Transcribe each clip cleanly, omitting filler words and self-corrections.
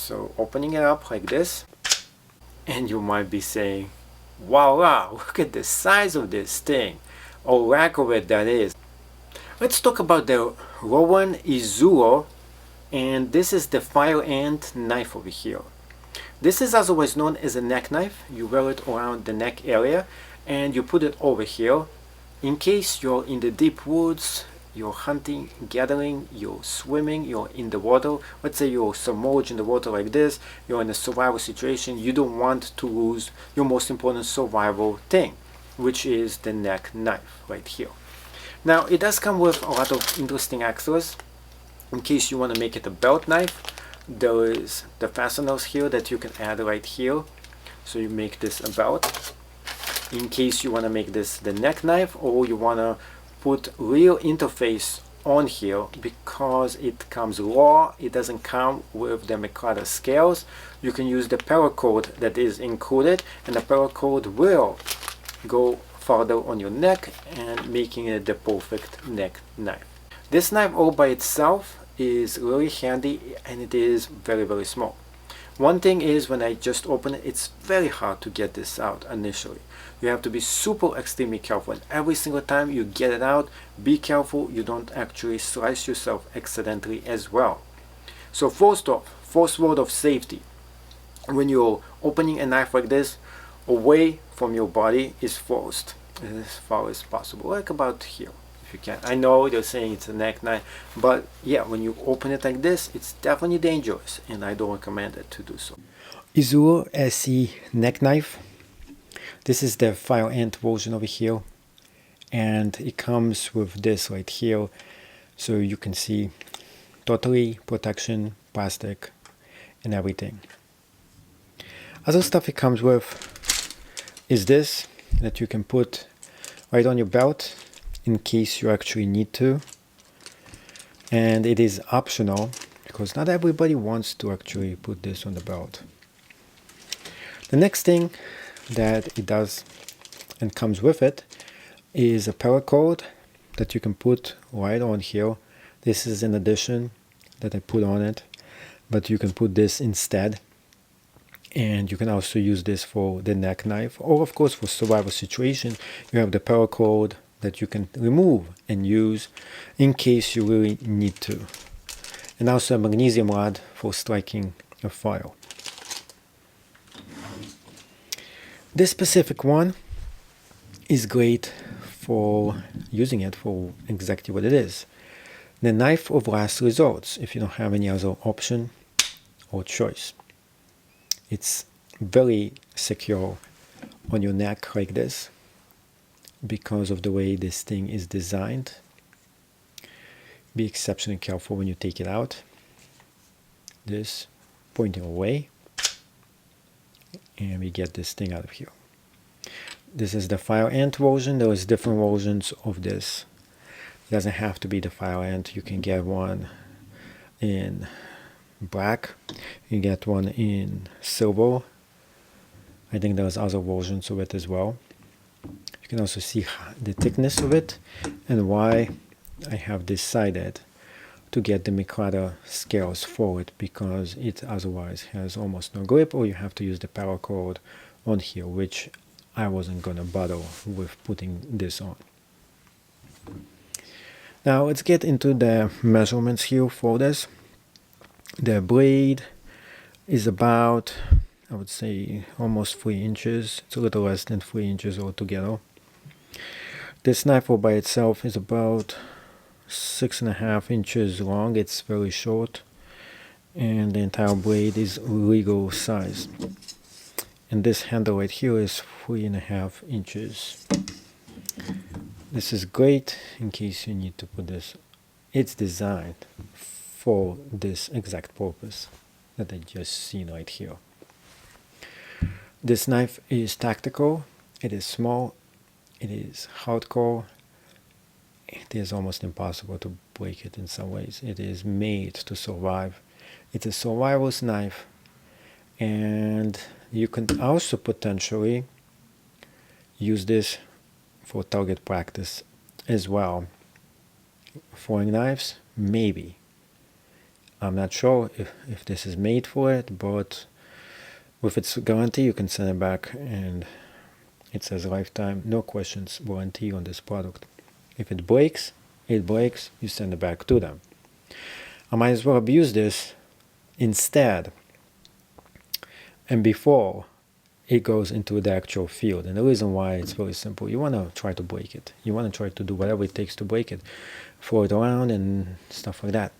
So opening it up like this, and you might be saying, voila, look at the size of this thing, or lack of it that is. Let's talk about the Esee Izula, and this is the fire ant knife over here. This is otherwise known as a neck knife. You wear it around the neck area and you put it over here in case you're in the deep woods, you're hunting, gathering, you're swimming, you're in the water. Let's say you're submerged in the water like this, you're in a survival situation, you don't want to lose your most important survival thing, which is the neck knife right here. Now it does come with a lot of interesting extras. In case you want to make it a belt knife, there is the fasteners here that you can add right here, so you make this a belt. In case you want to make this the neck knife, or you want to put real interface on here, because it comes raw, it doesn't come with the McCarter scales, you can use the paracord that is included, and the paracord will go farther on your neck and making it the perfect neck knife. This knife all by itself is really handy, and it is very, very small. One thing is, when I just open it, it's very hard to get this out initially. You have to be super extremely careful, and every single time you get it out, be careful you don't actually slice yourself accidentally as well. So first off, first word of safety, when you're opening a knife like this, away from your body is first, as far as possible, like about here if you can. I know they're saying it's a neck knife, but yeah, when you open it like this, it's definitely dangerous, and I don't recommend it to do so. Izula Esee neck knife. This is the fire ant version over here, and it comes with this right here, so you can see totally protection, plastic, and everything. Other stuff it comes with is this that you can put right on your belt in case you actually need to, and it is optional because not everybody wants to actually put this on the belt. The next thing that it does and comes with it is a paracord that you can put right on here. This is an addition that I put on it, but you can put this instead. And you can also use this for the neck knife, or of course for survival situation. You have the paracord that you can remove and use in case you really need to. And also a magnesium rod for striking a fire. This specific one is great for using it for exactly what it is. The knife of last resort, if you don't have any other option or choice. It's very secure on your neck like this because of the way this thing is designed. Be exceptionally careful when you take it out. This pointing away, and we get this thing out of here. This is the fire ant version. There is different versions of this. It doesn't have to be the fire ant. You can get one in black, you get one in silver. I think there's other versions of it as well. You can also see the thickness of it and why I have decided to get the McCarter scales for it, because it otherwise has almost no grip, or you have to use the paracord on here, which I wasn't gonna bother with putting this on. Now let's get into the measurements here for this. The blade is about, I would say, almost 3 inches. It's a little less than 3 inches altogether. This knife all by itself is about 6.5 inches long. It's very short, and the entire blade is legal size. And this handle right here is 3.5 inches. This is great in case you need to put this. It's designed for this exact purpose that I just seen right here. This knife is tactical, it is small, it is hardcore, it is almost impossible to break it in some ways. It is made to survive. It's a survival's knife, and you can also potentially use this for target practice as well. Throwing knives, maybe. I'm not sure if this is made for it, but with its guarantee, you can send it back, and it says lifetime, no questions warranty on this product. If it breaks, you send it back to them. I might as well abuse this instead and before it goes into the actual field. And the reason why, it's very simple. You want to try to break it. You want to try to do whatever it takes to break it, throw it around and stuff like that.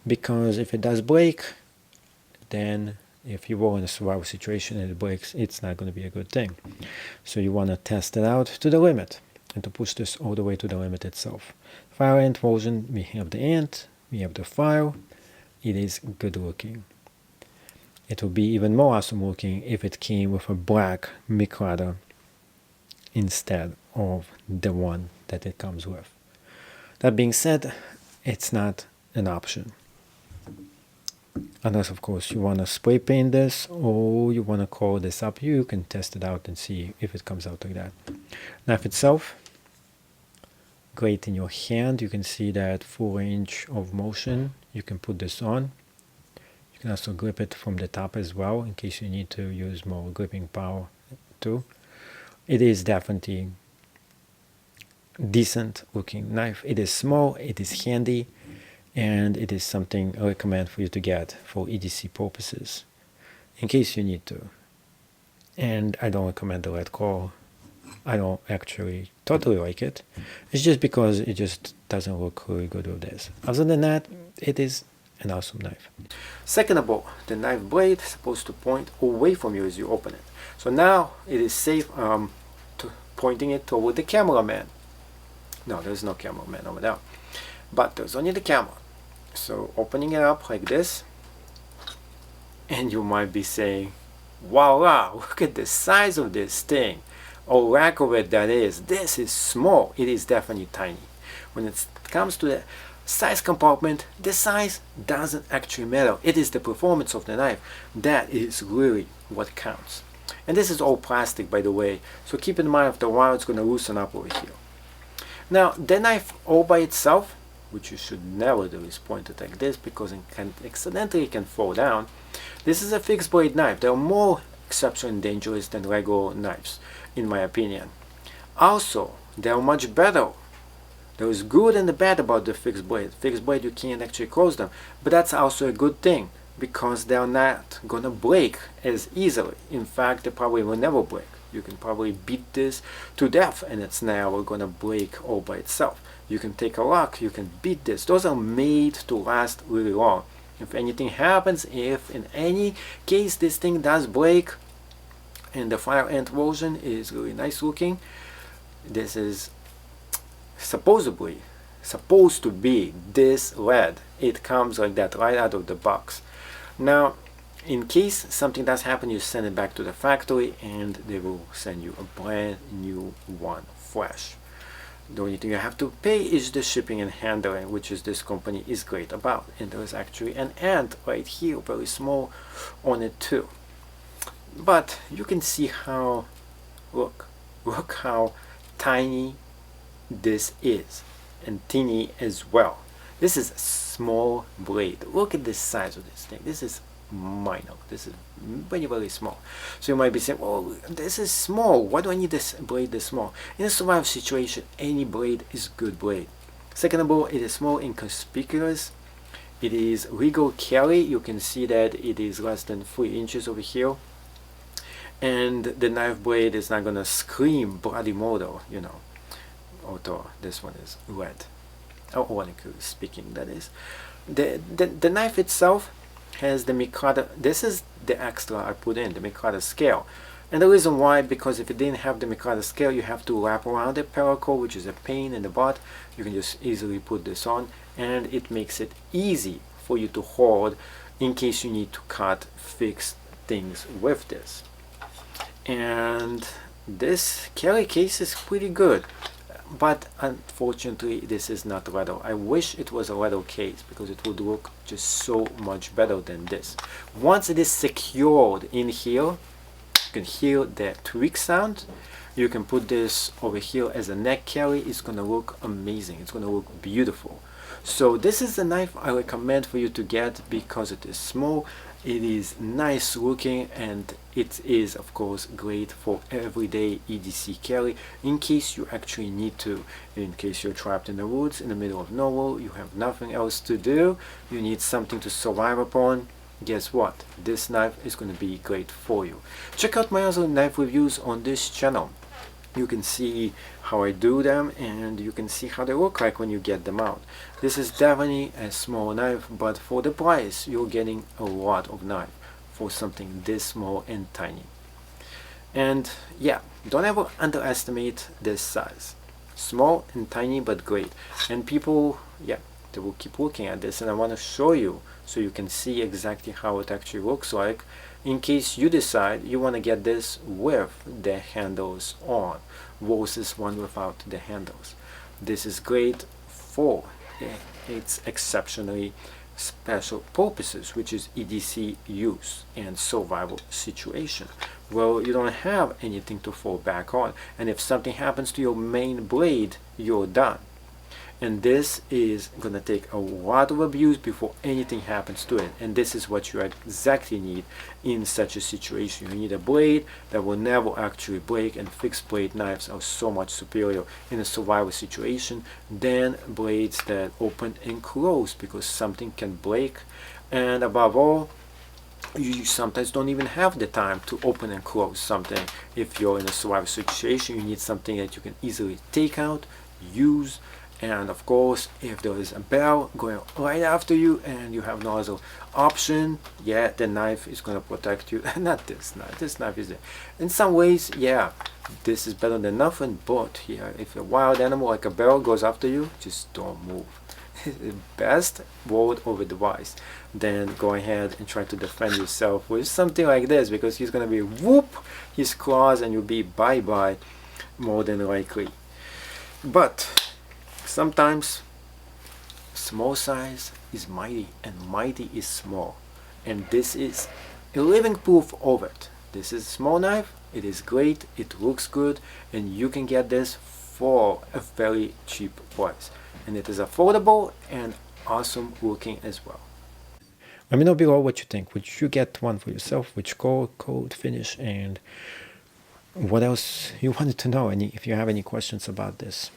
Because if it does break, then if you were in a survival situation and it breaks, it's not going to be a good thing. So you want to test it out to the limit and to push this all the way to the limit itself. Fire ant version, we have the ant, we have the file. It is good looking. It would be even more awesome looking if it came with a black micrata instead of the one that it comes with. That being said, it's not an option. Unless, of course, you want to spray paint this or you want to call this up. You can test it out and see if it comes out like that. Knife itself, great in your hand. You can see that full range of motion. You can put this on. You can also grip it from the top as well in case you need to use more gripping power too. It is definitely decent looking knife. It is small, it is handy, and it is something I recommend for you to get for EDC purposes in case you need to. And I don't recommend the red claw. I don't actually totally like it. It's just because it just doesn't look really good with this. Other than that, it is an awesome knife. Second of all, the knife blade is supposed to point away from you as you open it. So now it is safe pointing it toward the cameraman. No, there's no cameraman over there, but there's only the camera. So opening it up like this, and you might be saying, voila, look at the size of this thing. Oh, lack of it that is. This is small. It is definitely tiny. When it comes to the size compartment, the size doesn't actually matter. It is the performance of the knife. That is really what counts. And this is all plastic, by the way, so keep in mind after a while it's going to loosen up over here. Now, the knife all by itself, which you should never do, is pointed like this because it can accidentally fall down. This is a fixed blade knife. They are more exceptionally dangerous than regular knives, in my opinion. Also, they are much better. There is good and the bad about the fixed blade. Fixed blade, you can't actually close them, but that's also a good thing because they are not gonna break as easily. In fact, they probably will never break. You can probably beat this to death and it's never gonna break all by itself. You can take a lock, you can beat this. Those are made to last really long. If anything happens, if in any case this thing does break, and the fire ant version is really nice looking, this is supposed to be this lead. It comes like that right out of the box. Now, in case something does happen, you send it back to the factory and they will send you a brand new one, fresh. The only thing you have to pay is the shipping and handling, which is this company is great about. And there is actually an ant right here, very small, on it too. But you can see how, look how tiny this is, and teeny as well. This is a small blade. Look at the size of this thing. This is minor. This is very, very small. So you might be saying, oh, this is small. Why do I need this blade this small? In a survival situation, any blade is good blade. Second of all, it is small, inconspicuous. It is legal carry. You can see that it is less than 3 inches over here. And the knife blade is not gonna scream bloody murder, you know. Although this one is red. Ironically speaking, that is. The knife itself has the micrata. This is the extra I put in, the micrata scale. And the reason why, because if it didn't have the micrata scale, you have to wrap around the paracord, which is a pain in the butt. You can just easily put this on, and it makes it easy for you to hold in case you need to cut, fix things with this. And this carry case is pretty good, but unfortunately this is not leather. I wish it was a leather case because it would look just so much better than this. Once it is secured in here, you can hear the tweak sound. You can put this over here as a neck carry. It's gonna look amazing. It's gonna look beautiful. So this is the knife I recommend for you to get because it is small, it is nice looking, and it is of course great for everyday EDC carry in case you actually need to. In case you're trapped in the woods in the middle of nowhere, you have nothing else to do, you need something to survive upon. Guess what? This knife is going to be great for you. Check out my other knife reviews on this channel. You can see how I do them, and you can see how they look like when you get them out. This is definitely a small knife, but for the price you're getting a lot of knife for something this small and tiny. And yeah, don't ever underestimate this size. Small and tiny but great. And people, yeah, they will keep looking at this, and I want to show you so you can see exactly how it actually looks like in case you decide you want to get this with the handles on versus one without the handles. This is great for its exceptionally special purposes, which is EDC use and survival situation. Well, you don't have anything to fall back on, and if something happens to your main blade, you're done. And this is gonna take a lot of abuse before anything happens to it, and this is what you exactly need in such a situation. You need a blade that will never actually break, and fixed blade knives are so much superior in a survival situation than blades that open and close, because something can break, and above all, you sometimes don't even have the time to open and close something. If you're in a survival situation, you need something that you can easily take out, use, and of course if there is a bear going right after you and you have no other option, yeah, the knife is going to protect you. Not this knife. This knife is in some ways, yeah, this is better than nothing, but yeah, if a wild animal like a bear goes after you, just don't move. Best word over device. Then go ahead and try to defend yourself with something like this, because he's going to be whoop his claws and you'll be bye-bye more than likely. But sometimes small size is mighty and mighty is small, and this is a living proof of it. This is a small knife, it is great, it looks good, and you can get this for a very cheap price, and it is affordable and awesome looking as well. Let me know below what you think. Would you get one for yourself? Which color, code, finish, and what else you wanted to know? If you have any questions about this.